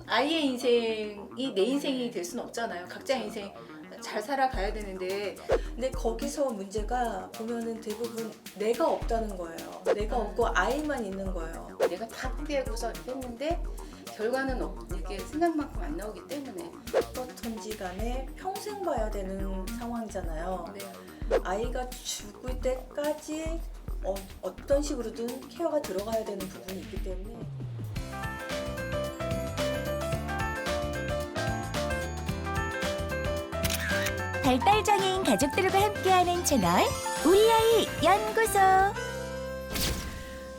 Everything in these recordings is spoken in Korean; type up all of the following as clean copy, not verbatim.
아이의 인생이 내 인생이 될 수는 없잖아요. 각자 인생 잘 살아가야 되는데. 근데 거기서 문제가 보면은 대부분 내가 없다는 거예요. 내가 없고 아이만 있는 거예요. 내가 다 포기하고서 이렇게 했는데 결과는 이렇게 생각만큼 안 나오기 때문에 어떤지 간에 평생 봐야 되는 상황이잖아요. 네. 아이가 죽을 때까지 어떤 식으로든 케어가 들어가야 되는 부분이 있기 때문에 발달장애인 가족들과 함께하는 채널 우리 아이 연구소.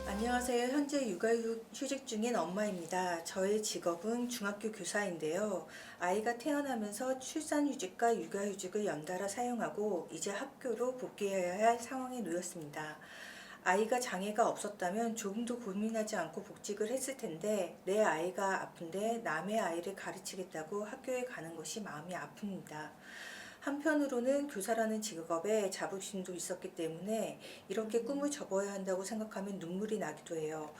안녕하세요. 현재 육아휴직 중인 엄마입니다. 저의 직업은 중학교 교사인데요. 아이가 태어나면서 출산휴직과 육아휴직을 연달아 사용하고 이제 학교로 복귀해야 할 상황에 놓였습니다. 아이가 장애가 없었다면 조금 더 고민하지 않고 복직을 했을 텐데 내 아이가 아픈데 남의 아이를 가르치겠다고 학교에 가는 것이 마음이 아픕니다. 한편으로는 교사라는 직업에 자부심도 있었기 때문에 이렇게 꿈을 접어야 한다고 생각하면 눈물이 나기도 해요.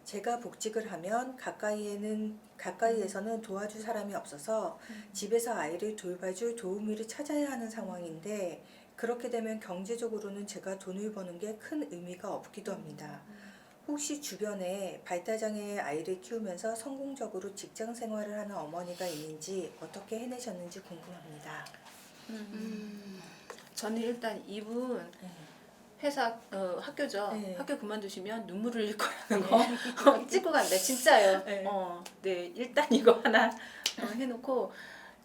제가 복직을 하면 가까이에서는 도와줄 사람이 없어서 집에서 아이를 돌봐줄 도우미를 찾아야 하는 상황인데 그렇게 되면 경제적으로는 제가 돈을 버는 게 큰 의미가 없기도 합니다. 혹시 주변에 발달장애의 아이를 키우면서 성공적으로 직장 생활을 하는 어머니가 있는지 어떻게 해내셨는지 궁금합니다. 저는 일단 이분 회사 학교죠. 네. 학교 그만두시면 눈물 흘릴 거라는 거 찍고 간다. 진짜요. 네. 네. 일단 이거 하나 해놓고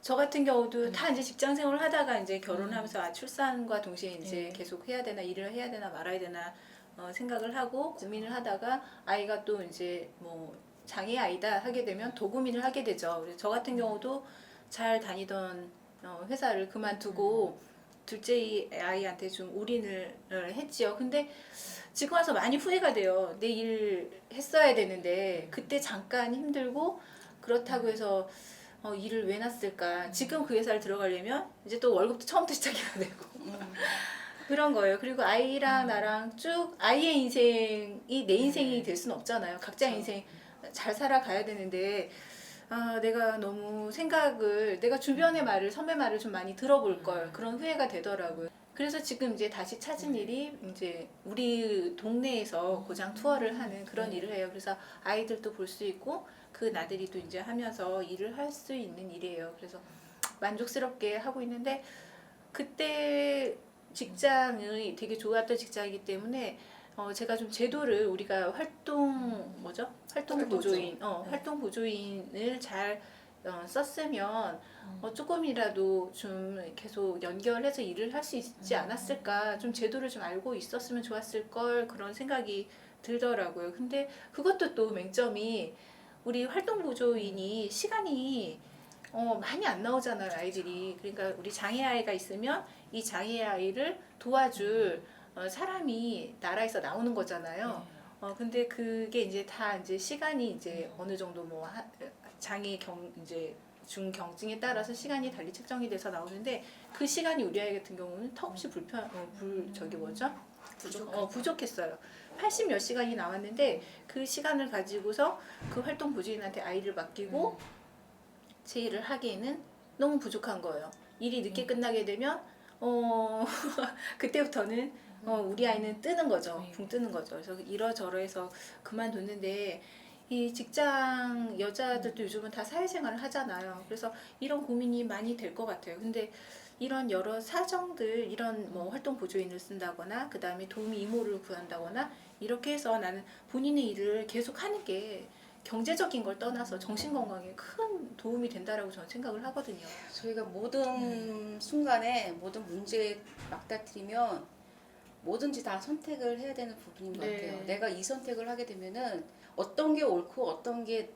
저 같은 경우도 다 이제 직장 생활을 하다가 이제 결혼하면서 출산과 동시에 이제 계속 해야 되나 일을 해야 되나 말아야 되나 생각을 하고 고민을 하다가 아이가 또 이제 뭐 장애 아이다 하게 되면 더 고민을 하게 되죠. 그래서 저 같은 경우도 잘 다니던 회사를 그만두고 둘째 아이한테 좀 올인을 했지요. 근데 지금 와서 많이 후회가 돼요. 내 일 했어야 되는데 그때 잠깐 힘들고 그렇다고 해서 일을 왜 놨을까. 지금 그 회사를 들어가려면 이제 또 월급도 처음부터 시작해야 되고 그런 거예요. 그리고 아이랑 나랑 쭉 아이의 인생이 내 인생이 될 수는 없잖아요. 각자 인생 잘 살아가야 되는데 내가 너무 내가 주변의 말을, 선배 말을 좀 많이 들어볼 걸, 그런 후회가 되더라고요. 그래서 지금 이제 다시 찾은 일이 이제 우리 동네에서 고장 투어를 하는 그런 일을 해요. 그래서 아이들도 볼 수 있고 그 나들이도 이제 하면서 일을 할 수 있는 일이에요. 그래서 만족스럽게 하고 있는데 그때 직장이 되게 좋았던 직장이기 때문에 제가 좀 제도를 우리가 활동 보조인 활동 보조인을 잘 썼으면 조금이라도 좀 계속 연결해서 일을 할 수 있지 않았을까. 좀 제도를 좀 알고 있었으면 좋았을 걸, 그런 생각이 들더라고요. 근데 그것도 또 맹점이 우리 활동 보조인이 시간이 많이 안 나오잖아요, 아이들이. 그러니까 우리 장애 아이가 있으면 이 장애 아이를 도와줄 사람이 나라에서 나오는 거잖아요. 근데 그게 이제 다 이제 시간이 이제 어느 정도 뭐 장애 이제 중경증에 따라서 시간이 달리 책정이 돼서 나오는데 그 시간이 우리 아이 같은 경우는 턱없이 부족했어요. 80 몇 시간이 나왔는데 그 시간을 가지고서 그 활동 보조인한테 아이를 맡기고 제 일을 하기에는 너무 부족한 거예요. 일이 늦게 끝나게 되면 그때부터는 우리 아이는 뜨는 거죠. 붕 뜨는 거죠. 그래서 이러저러해서 그만뒀는데 이 직장 여자들도 요즘은 다 사회생활을 하잖아요. 그래서 이런 고민이 많이 될 것 같아요. 근데 이런 여러 사정들, 이런 뭐 활동 보조인을 쓴다거나 그 다음에 도우미 이모를 구한다거나 이렇게 해서 나는 본인의 일을 계속 하는 게 경제적인 걸 떠나서 정신 건강에 큰 도움이 된다라고 저는 생각을 하거든요. 저희가 모든 순간에 모든 문제에 맞닥뜨리면 뭐든지 다 선택을 해야 되는 부분인 것 같아요. 내가 이 선택을 하게 되면은 어떤 게 옳고 어떤 게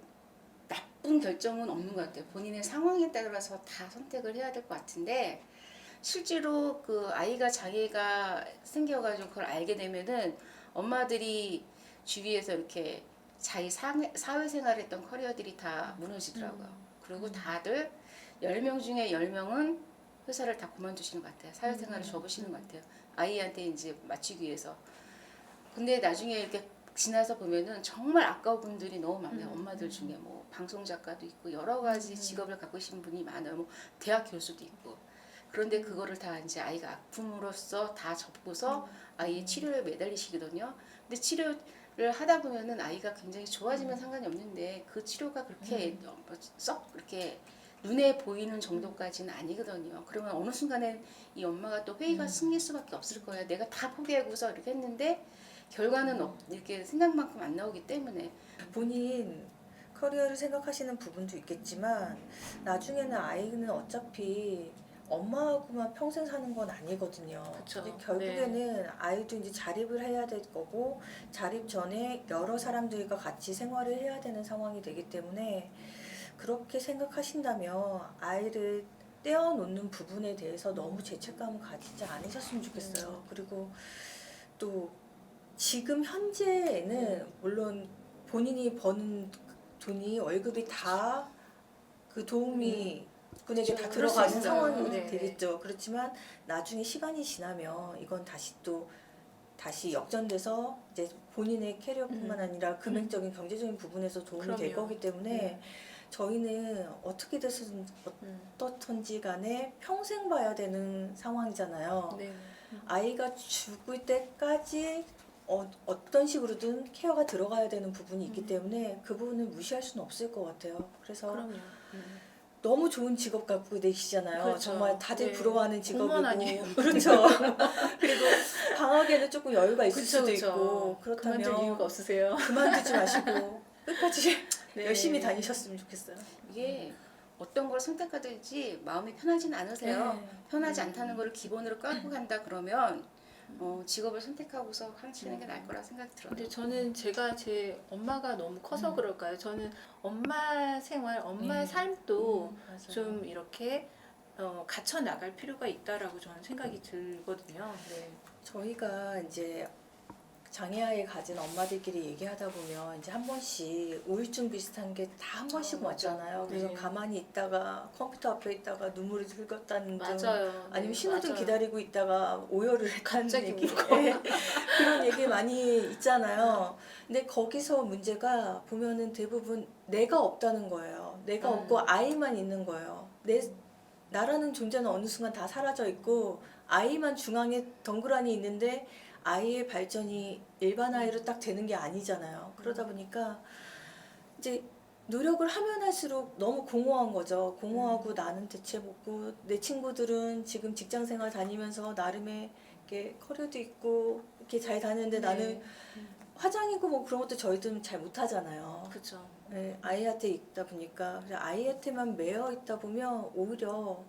나쁜 결정은 없는 것 같아요. 본인의 상황에 따라서 다 선택을 해야 될 것 같은데 실제로 그 아이가 장애가 생겨가지고 그걸 알게 되면은 엄마들이 주위에서 이렇게 자기 사회생활했던 커리어들이 다 무너지더라고요. 그리고 다들 10명 중에 10명은 회사를 다 그만두시는 것 같아요. 사회생활을 접으시는 것 같아요. 아이한테 이제 맞추기 위해서. 근데 나중에 이렇게 지나서 보면은 정말 아까운 분들이 너무 많아요. 음. 엄마들 중에 뭐 방송 작가도 있고 여러 가지 직업을 갖고 계신 분이 많아요. 뭐 대학 교수도 있고. 그런데 그거를 다 이제 아이가 아픔으로써 다 접고서 아이의 치료에 매달리시거든요. 근데 치료를 하다 보면은 아이가 굉장히 좋아지면 상관이 없는데 그 치료가 그렇게 썩 그렇게 눈에 보이는 정도까지는 아니거든요. 그러면 어느 순간엔 이 엄마가 또 회의가 생길 수밖에 없을 거예요. 내가 다 포기하고서 이렇게 했는데 결과는 이렇게 생각만큼 안 나오기 때문에 본인 커리어를 생각하시는 부분도 있겠지만 나중에는 아이는 어차피 엄마하고만 평생 사는 건 아니거든요. 그쵸. 근데 결국에는 아이도 이제 자립을 해야 될 거고 자립 전에 여러 사람들과 같이 생활을 해야 되는 상황이 되기 때문에 그렇게 생각하신다면 아이를 떼어놓는 부분에 대해서 너무 죄책감을 가지지 않으셨으면 좋겠어요. 그리고 또 지금 현재에는 물론 본인이 버는 돈이 월급이 다 그 도우미 분에게 다 그럴 수 들어가는 있어요. 상황이 네. 되겠죠. 그렇지만 나중에 시간이 지나면 이건 다시 역전돼서 이제 본인의 캐리어뿐만 아니라 금액적인 경제적인 부분에서 도움이 될 그럼요. 거기 때문에 저희는 어떻게 돼서든 어떻든지 간에 평생 봐야 되는 상황이잖아요. 네. 아이가 죽을 때까지 어떤 식으로든 케어가 들어가야 되는 부분이 있기 때문에 그 부분을 무시할 수는 없을 것 같아요. 그래서 그럼요. 너무 좋은 직업 갖고 계시잖아요. 그렇죠. 정말 다들 네. 부러워하는 직업이고. 공무원 아니에요? 그렇죠. 그리고 방학에는 조금 여유가 있을 그쵸, 수도 그쵸. 있고 그렇다면 그만둘 이유가 없으세요. 그만두지 마시고 끝까지 네. 열심히 다니셨으면 좋겠어요. 이게 어떤 걸 선택하든지 마음이 편하진 않으세요. 네. 편하지 않다는 걸 기본으로 깔고 간다 그러면 직업을 선택하고서 하시는 게 나을 거라 생각이 들어요. 근데 저는 제 엄마가 너무 커서 그럴까요? 저는 엄마 생활, 엄마의 네. 삶도 맞아요. 좀 이렇게 갖춰 나갈 필요가 있다라고 저는 생각이 들거든요. 네. 저희가 이제 장애아에 가진 엄마들끼리 얘기하다 보면 이제 한 번씩 우울증 비슷한 게 다 한 번씩 맞아. 왔잖아요. 그래서 네. 가만히 있다가 컴퓨터 앞에 있다가 눈물이 흘렀다는 등 맞아요. 아니면 네, 신호등 맞아요. 기다리고 있다가 오열을 했다는 갑자기 얘기 울고. 네. 그런 얘기 많이 있잖아요. 근데 거기서 문제가 보면은 대부분 내가 없다는 거예요. 내가 없고 아이만 있는 거예요. 나라는 존재는 어느 순간 다 사라져 있고 아이만 중앙에 덩그러니 있는데 아이의 발전이 일반 아이로 딱 되는 게 아니잖아요. 그러다 보니까 이제 노력을 하면 할수록 너무 공허한 거죠. 공허하고 나는 대체 뭐고 내 친구들은 지금 직장 생활 다니면서 나름의 이렇게 커리어도 있고 이렇게 잘 다니는데 나는 화장이고 뭐 그런 것도 저희들은 잘 못하잖아요. 그렇죠. 네, 아이한테 있다 보니까 그래서 아이한테만 매여 있다 보면 오히려